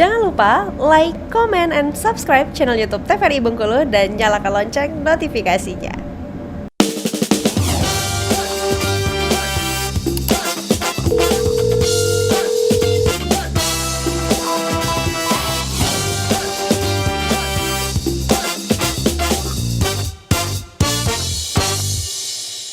Jangan lupa like, comment, and subscribe channel YouTube TVRI Bengkulu dan nyalakan lonceng notifikasinya.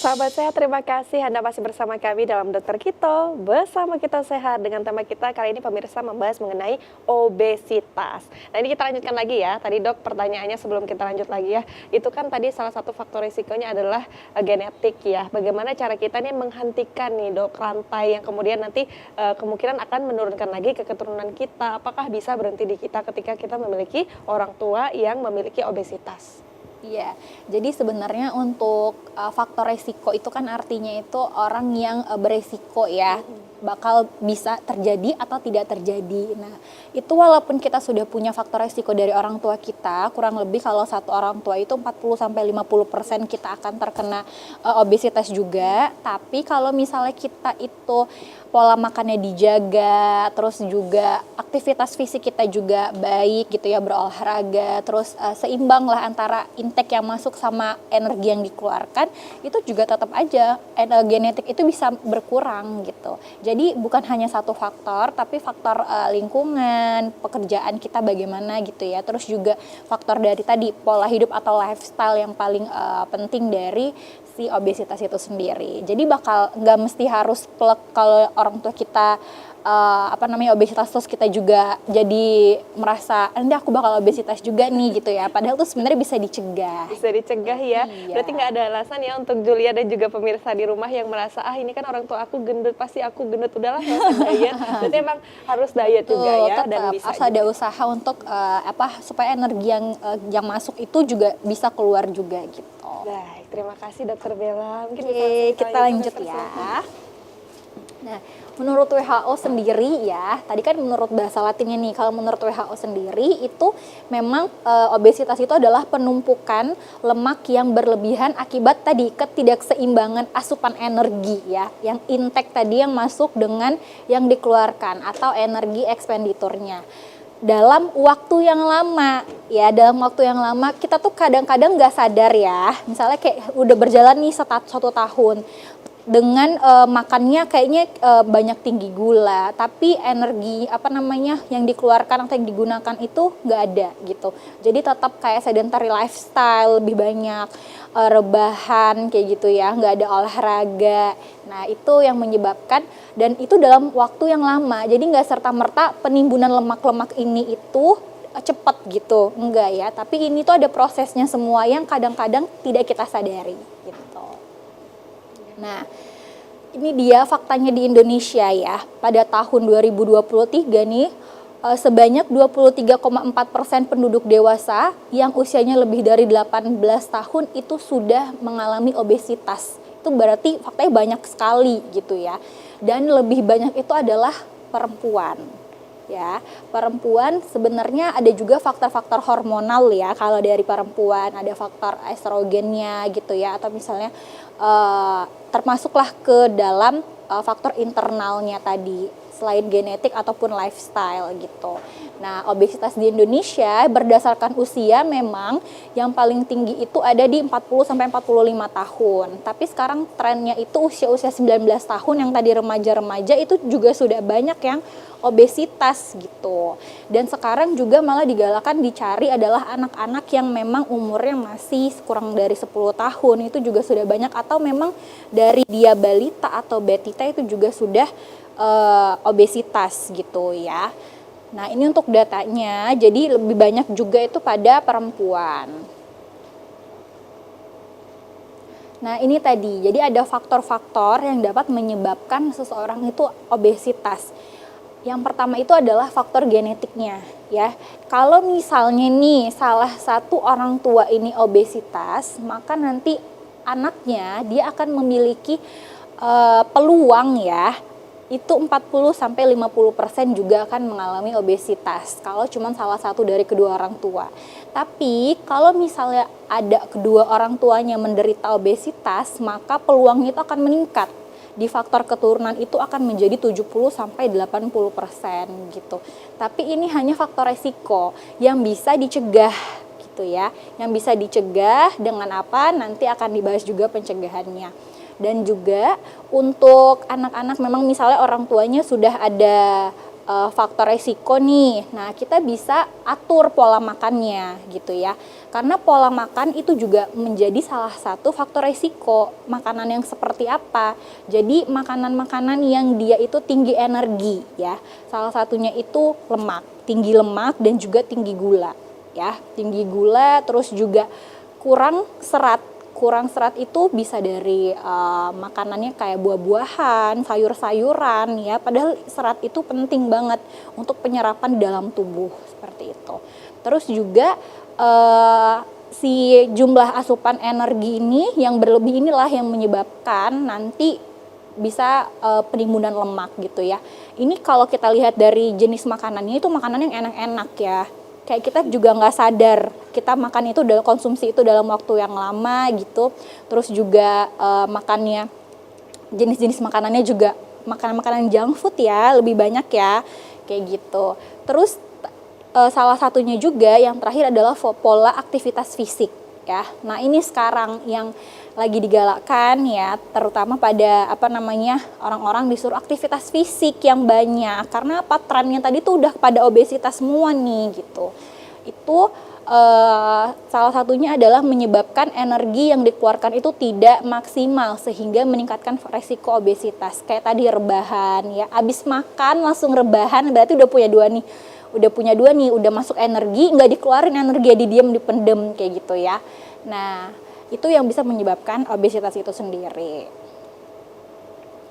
Sahabat sehat, terima kasih Anda masih bersama kami dalam Dokter Kito. Bersama Kita Sehat dengan tema kita kali ini pemirsa membahas mengenai obesitas. Nah ini kita lanjutkan lagi ya. Tadi dok pertanyaannya sebelum kita lanjut lagi ya. Itu kan tadi salah satu faktor risikonya adalah genetik ya. Bagaimana cara kita nih menghentikan nih dok rantai yang kemudian nanti kemungkinan akan menurunkan lagi ke keturunan kita. Apakah bisa berhenti di kita ketika kita memiliki orang tua yang memiliki obesitas? Iya, jadi sebenarnya untuk faktor resiko itu kan artinya itu orang yang beresiko ya, bakal bisa terjadi atau tidak terjadi. Nah, itu walaupun kita sudah punya faktor resiko dari orang tua kita, kurang lebih kalau satu orang tua itu 40-50% kita akan terkena obesitas juga. Tapi kalau misalnya kita itu pola makannya dijaga, terus juga aktivitas fisik kita juga baik gitu ya, berolahraga, terus seimbang lah antara intake yang masuk sama energi yang dikeluarkan, itu juga tetap aja genetik itu bisa berkurang gitu. Jadi bukan hanya satu faktor, tapi faktor lingkungan, pekerjaan kita bagaimana gitu ya, terus juga faktor dari tadi pola hidup atau lifestyle yang paling penting dari si obesitas itu sendiri. Jadi bakal nggak mesti harus plek kalau orang tua kita obesitas terus kita juga jadi merasa nanti aku bakal obesitas juga nih gitu ya. Padahal tuh sebenarnya bisa dicegah. Bisa dicegah ya. Iya. Berarti nggak ada alasan ya untuk Julia dan juga pemirsa di rumah yang merasa ini kan orang tua aku gendut, pasti aku gendut, udahlah nggak usah diet. Berarti emang harus diet juga ya. Tetap, dan bisa harus ada usaha untuk supaya energi yang masuk itu juga bisa keluar juga gitu. Baik, terima kasih Dokter Bella. Mungkin kita lanjut ya. Nah, menurut WHO sendiri ya, tadi kan menurut bahasa latinnya nih, kalau menurut WHO sendiri itu memang obesitas itu adalah penumpukan lemak yang berlebihan akibat tadi ketidakseimbangan asupan energi ya, yang intake tadi yang masuk dengan yang dikeluarkan atau energi ekspenditurnya. Dalam waktu yang lama ya, dalam waktu yang lama kita tuh kadang-kadang nggak sadar ya, misalnya kayak udah berjalan nih satu tahun dengan makannya kayaknya banyak tinggi gula, tapi energi yang dikeluarkan atau yang digunakan itu nggak ada gitu. Jadi tetap kayak sedentary lifestyle, lebih banyak rebahan kayak gitu ya, nggak ada olahraga. Nah itu yang menyebabkan, dan itu dalam waktu yang lama. Jadi nggak serta-merta penimbunan lemak-lemak ini itu cepat gitu, enggak ya. Tapi ini tuh ada prosesnya semua yang kadang-kadang tidak kita sadari gitu. Nah, ini dia faktanya di Indonesia ya. Pada tahun 2023 nih, sebanyak 23,4% penduduk dewasa yang usianya lebih dari 18 tahun itu sudah mengalami obesitas. Itu berarti faktanya banyak sekali gitu ya. Dan lebih banyak itu adalah perempuan. Ya, perempuan sebenarnya ada juga faktor-faktor hormonal ya. Kalau dari perempuan ada faktor estrogennya gitu ya, atau misalnya termasuklah ke dalam faktor internalnya tadi selain genetik ataupun lifestyle gitu. Nah, obesitas di Indonesia berdasarkan usia memang yang paling tinggi itu ada di 40-45 tahun. Tapi sekarang trennya itu usia-usia 19 tahun yang tadi remaja-remaja itu juga sudah banyak yang obesitas gitu. Dan sekarang juga malah digalakan dicari adalah anak-anak yang memang umurnya masih kurang dari 10 tahun. Itu juga sudah banyak, atau memang dari dia balita atau betita itu juga sudah obesitas gitu ya. Nah ini untuk datanya, jadi lebih banyak juga itu pada perempuan. Nah ini tadi, jadi ada faktor-faktor yang dapat menyebabkan seseorang itu obesitas. Yang pertama itu adalah faktor genetiknya ya. Kalau misalnya nih salah satu orang tua ini obesitas, maka nanti anaknya dia akan memiliki peluang ya, itu 40-50% juga akan mengalami obesitas kalau cuma salah satu dari kedua orang tua. Tapi kalau misalnya ada kedua orang tuanya menderita obesitas, maka peluangnya itu akan meningkat. di faktor keturunan itu akan menjadi 70 sampai 80% gitu. Tapi ini hanya faktor resiko yang bisa dicegah gitu ya. Yang bisa dicegah dengan apa? Nanti akan dibahas juga pencegahannya. Dan juga untuk anak-anak memang misalnya orang tuanya sudah ada faktor resiko nih. Nah, kita bisa atur pola makannya gitu ya. Karena pola makan itu juga menjadi salah satu faktor resiko. Makanan yang seperti apa? Jadi makanan-makanan yang dia itu tinggi energi ya. Salah satunya itu lemak, tinggi lemak dan juga tinggi gula ya. Tinggi gula terus juga kurang serat. Kurang serat itu bisa dari makanannya kayak buah-buahan, sayur-sayuran ya. Padahal serat itu penting banget untuk penyerapan dalam tubuh seperti itu. Terus juga si jumlah asupan energi ini yang berlebih inilah yang menyebabkan nanti bisa penimbunan lemak gitu ya. Ini kalau kita lihat dari jenis makanannya itu makanan yang enak-enak ya. Kayak kita juga nggak sadar kita makan itu dalam konsumsi itu dalam waktu yang lama gitu. Terus juga makannya jenis-jenis makanannya juga makanan-makanan junk food ya lebih banyak ya kayak gitu. Terus salah satunya juga yang terakhir adalah pola aktivitas fisik ya. Nah ini sekarang yang lagi digalakkan ya, terutama pada orang-orang disuruh aktivitas fisik yang banyak. Karena apa, trennya tadi tuh udah pada obesitas semua nih gitu. Itu salah satunya adalah menyebabkan energi yang dikeluarkan itu tidak maksimal sehingga meningkatkan resiko obesitas. Kayak tadi rebahan ya, abis makan langsung rebahan berarti udah punya dua nih. Udah masuk energi, nggak dikeluarin energi, didiam, dipendem kayak gitu ya. Nah, itu yang bisa menyebabkan obesitas itu sendiri.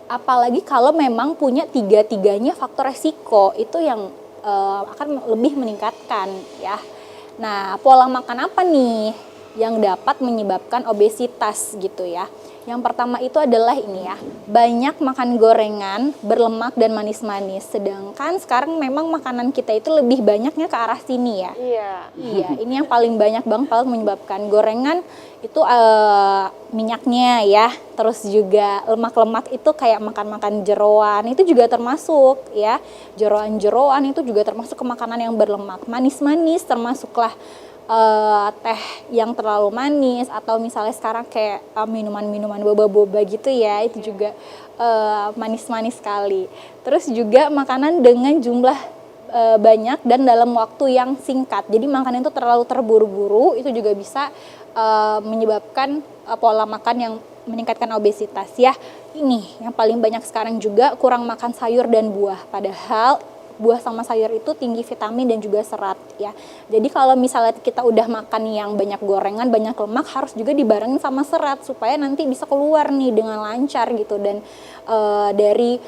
Apalagi kalau memang punya tiga-tiganya faktor resiko, itu yang akan lebih meningkatkan ya. Nah, pola makan apa nih yang dapat menyebabkan obesitas gitu ya? Yang pertama itu adalah ini ya, banyak makan gorengan, berlemak dan manis-manis. Sedangkan sekarang memang makanan kita itu lebih banyaknya ke arah sini ya. Iya, ini yang paling banyak banget menyebabkan gorengan itu minyaknya ya. Terus juga lemak-lemak itu kayak makan-makan jeroan, itu juga termasuk ya. Jeroan-jeroan itu juga termasuk ke makanan yang berlemak. Manis-manis termasuklah teh yang terlalu manis atau misalnya sekarang kayak minuman-minuman boba-boba gitu ya, itu juga manis-manis sekali. Terus juga makanan dengan jumlah banyak dan dalam waktu yang singkat. Jadi makanan itu terlalu terburu-buru, itu juga bisa menyebabkan pola makan yang meningkatkan obesitas ya. Ini yang paling banyak sekarang juga kurang makan sayur dan buah, padahal buah sama sayur itu tinggi vitamin dan juga serat ya. Jadi kalau misalnya kita udah makan yang banyak gorengan, banyak lemak, harus juga dibarengin sama serat supaya nanti bisa keluar nih dengan lancar gitu dan dari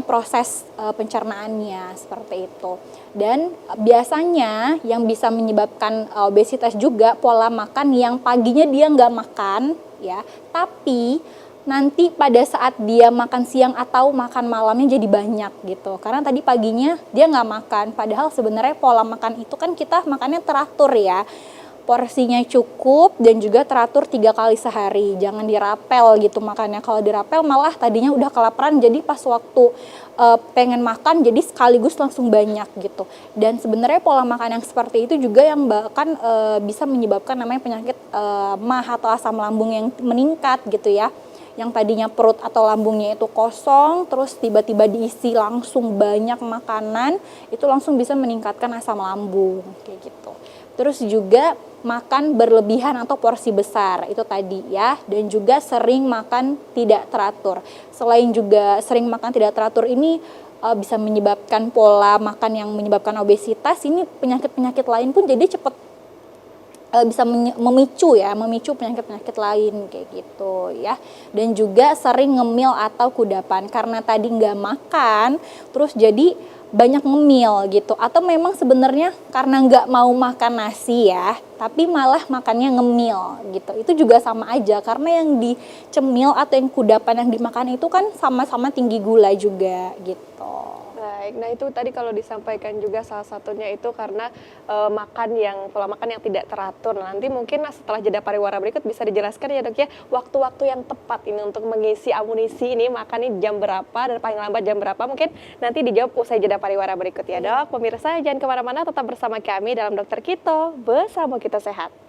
proses pencernaannya seperti itu. Dan biasanya yang bisa menyebabkan obesitas juga pola makan yang paginya dia nggak makan ya, tapi nanti pada saat dia makan siang atau makan malamnya jadi banyak gitu. Karena tadi paginya dia nggak makan, padahal sebenarnya pola makan itu kan kita makannya teratur ya. Porsinya cukup dan juga teratur 3 kali sehari. Jangan dirapel gitu makannya. Kalau dirapel malah tadinya udah kelaparan, jadi pas waktu pengen makan jadi sekaligus langsung banyak gitu. Dan sebenarnya pola makan yang seperti itu juga yang bahkan bisa menyebabkan namanya penyakit MAH atau asam lambung yang meningkat gitu ya. Yang tadinya perut atau lambungnya itu kosong, terus tiba-tiba diisi langsung banyak makanan, itu langsung bisa meningkatkan asam lambung, kayak gitu. Terus juga makan berlebihan atau porsi besar, itu tadi ya, dan juga sering makan tidak teratur. Selain juga sering makan tidak teratur ini bisa menyebabkan pola makan yang menyebabkan obesitas, ini penyakit-penyakit lain pun jadi cepat bisa memicu penyakit-penyakit lain kayak gitu ya. Dan juga sering ngemil atau kudapan karena tadi nggak makan terus jadi banyak ngemil gitu, atau memang sebenarnya karena nggak mau makan nasi ya tapi malah makannya ngemil gitu. Itu juga sama aja karena yang dicemil atau yang kudapan yang dimakan itu kan sama-sama tinggi gula juga gitu. Baik, nah itu tadi kalau disampaikan juga salah satunya itu karena pola makan yang tidak teratur. Nah, nanti mungkin setelah jeda pariwara berikut bisa dijelaskan ya dok ya waktu-waktu yang tepat ini untuk mengisi amunisi ini makan ini jam berapa dan paling lambat jam berapa mungkin nanti dijawab usai jeda pariwara berikut ya dok. Pemirsa jangan kemana-mana tetap bersama kami dalam Dokter Kito bersama kita sehat.